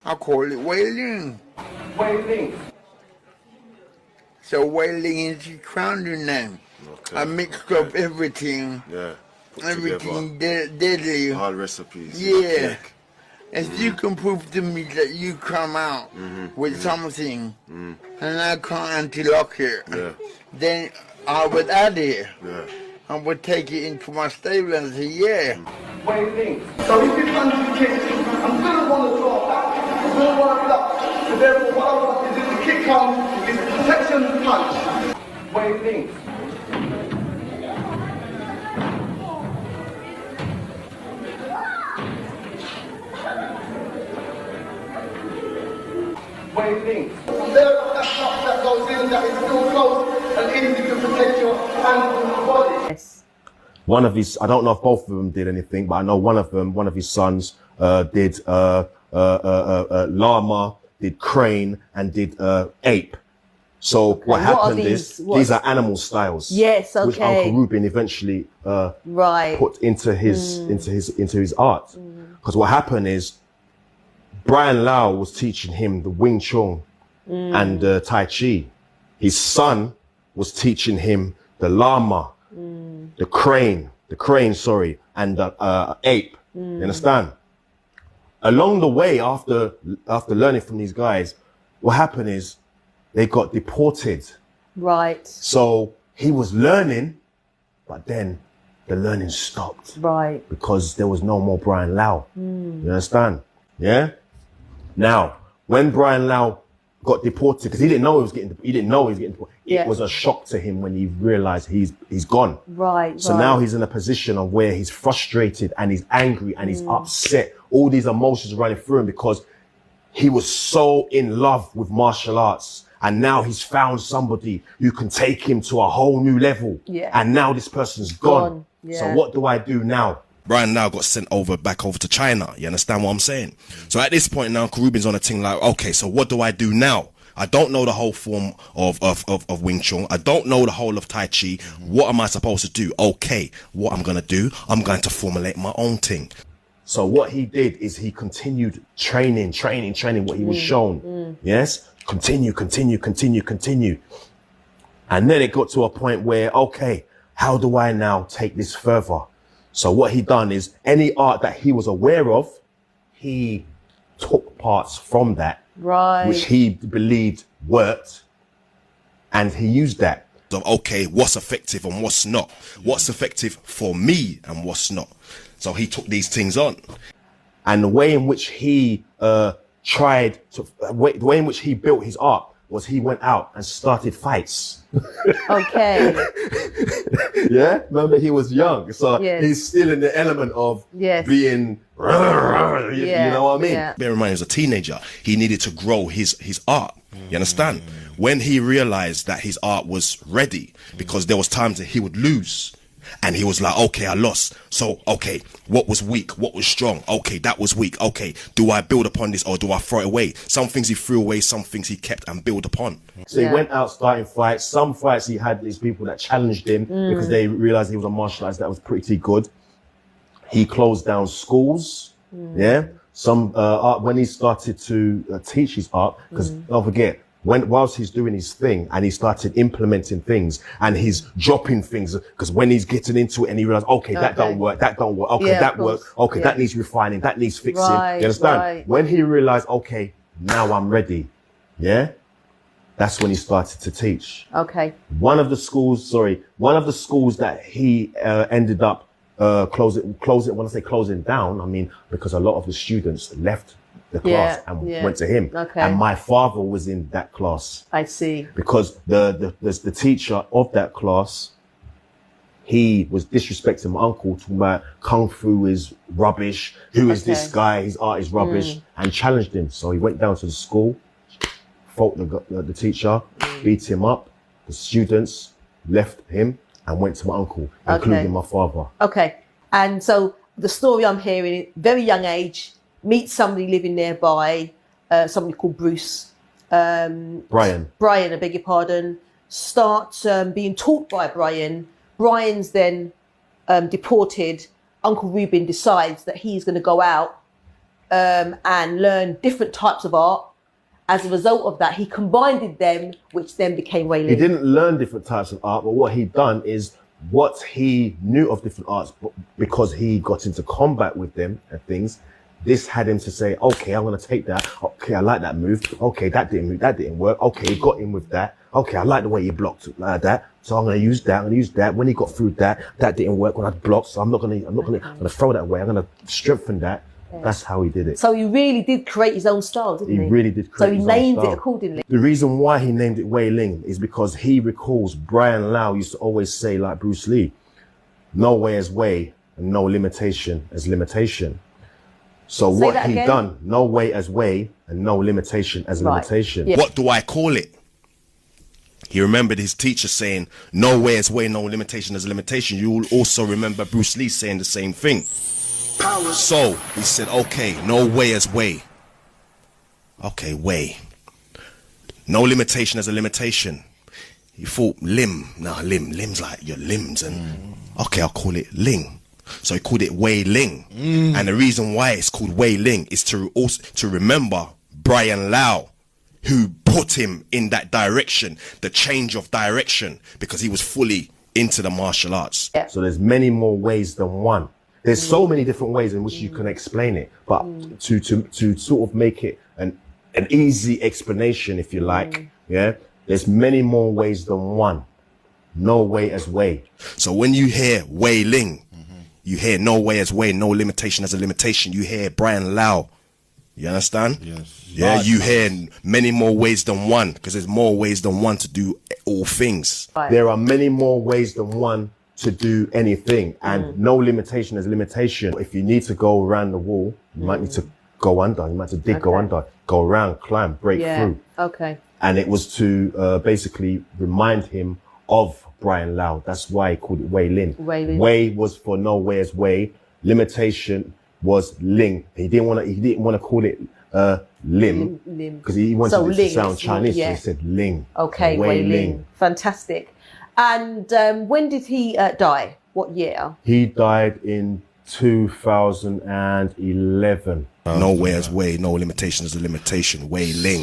I call it WayLing. WayLing. So WayLing is the founding name. Okay. I mixed up everything. Yeah. Everything deadly. All recipes. Yeah. If you can prove to me that you come out with something and I can't anti-lock it, then I would add it. Yeah. I would take it into my stable and say, yeah. WayLing. So if you punch the kick, I'm going to want to draw back. I'm going to want to duck. So therefore what I want is if the kick comes, it's a protection punch. WayLing. WayLing. From there, that shot that goes in, that is still close and easy to protect your hand from the body. Yes. One of his, I don't know if both of them did anything, but I know one of his sons did llama, did crane, and did ape. So what happened is these are animal styles. Yes, okay. Which Uncle Ruben eventually put into his art. Because what happened is Brian Lau was teaching him the Wing Chun and Tai Chi. His son was teaching him the llama, the crane, and the ape. You understand? Along the way, after learning from these guys, what happened is they got deported. Right. So he was learning, but then the learning stopped. Right. Because there was no more Brian Lau. You understand? Yeah? Now, when Brian Lau got deported, because he didn't know he was getting deported. It was a shock to him when he realized he's gone. Right. So now he's in a position of where he's frustrated and he's angry and he's upset. All these emotions are running through him because he was so in love with martial arts. And now he's found somebody who can take him to a whole new level. Yeah. And now this person's gone. Yeah. So what do I do now? Brian now got sent back over to China. You understand what I'm saying? So at this point now, Uncle Ruben's on a thing like, okay, so what do I do now? I don't know the whole form of Wing Chun. I don't know the whole of Tai Chi. What am I supposed to do? Okay, what I'm going to do, I'm going to formulate my own thing. So what he did is he continued training what he was shown. Yes? Continue. And then it got to a point where, okay, how do I now take this further? So what he done is any art that he was aware of, he took parts from that, which he believed worked, and he used that. So, okay, what's effective and what's not? What's effective for me and what's not? So he took these things on. And the way in which he the way in which he built his art was he went out and started fights. Okay. Yeah, remember he was young, so he's still in the element of being, you know what I mean? Yeah. Bear in mind, as a teenager, he needed to grow his art. You understand? When he realized that his art was ready, because there was times that he would lose. And he was like, okay, I lost. So, okay, what was weak? What was strong? Okay, that was weak. Okay, do I build upon this or do I throw it away? Some things he threw away, some things he kept and built upon. So he went out starting fights. Some fights he had these people that challenged him because they realized he was a martial artist that was pretty good. He closed down schools. Yeah. Some art, when he started to teach his art, because don't forget, whilst he's doing his thing and he started implementing things and he's dropping things, because when he's getting into it and he realized, okay, that don't work, okay, that worked, okay, that needs refining, that needs fixing. You understand? When he realized, okay, now I'm ready, that's when he started to teach. Okay. One of the schools that he ended up closing, when I say closing down, I mean because a lot of the students left the class and went to him. Okay. And my father was in that class. I see. Because the teacher of that class, he was disrespecting my uncle, talking about Kung Fu is rubbish. Who is this guy? His art is rubbish, and challenged him. So he went down to the school, fought the teacher, beat him up. The students left him and went to my uncle, including my father. Okay. And so the story I'm hearing, very young age, meet somebody living nearby, somebody called Bruce. Brian, I beg your pardon. Starts being taught by Brian. Brian's then deported. Uncle Ruben decides that he's going to go out and learn different types of art. As a result of that, he combined them, which then became WayLing. He didn't learn different types of art, but what he done is what he knew of different arts, because he got into combat with them and things. This had him to say, okay, I'm going to take that. Okay, I like that move. Okay, that didn't work. Okay, he got in with that. Okay, I like the way he blocked like that. So I'm going to use that. I'm going to use that. When he got through that didn't work when I blocked. So I'm going to throw that away. I'm going to strengthen that. Yeah. That's how he did it. So he really did create his own style, didn't he? He really did create his own style. So he named it accordingly. The reason why he named it WayLing is because he recalls Brian Lau used to always say, like Bruce Lee, no way as way and no limitation as limitation. So what he done, no way as way and no limitation as limitation. Yeah. What do I call it? He remembered his teacher saying, no way as way, no limitation as limitation. You will also remember Bruce Lee saying the same thing. So he said, okay, no way as way. Okay, way. No limitation as a limitation. He thought limb. Nah, limb's like your limbs. And okay, I'll call it ling. So he called it WayLing. And the reason why it's called WayLing is to remember Brian Lau, who put him in that direction, the change of direction, because he was fully into the martial arts. Yeah. So there's many more ways than one. There's so many different ways in which you can explain it, but to sort of make it an easy explanation, if you like, yeah, there's many more ways than one. No way as way. So when you hear WayLing, you hear no way as way, no limitation as a limitation. You hear Brian Lau. You understand? Yes. Yeah, you hear many more ways than one, because there's more ways than one to do all things. Right. There are many more ways than one to do anything, and no limitation as limitation. If you need to go around the wall, you might need to go under. You might have to dig, go under, go around, climb, break through. Okay. And it was to basically remind him of Brian Lau. That's why he called it WayLing. Way was for no way as way. Limitation was ling. He didn't want to call it lim, because he wanted it to sound Chinese. So he said ling. Okay, WayLing. Fantastic. And when did he die? What year? He died in 2011. No way as way, no limitation as a limitation. WayLing.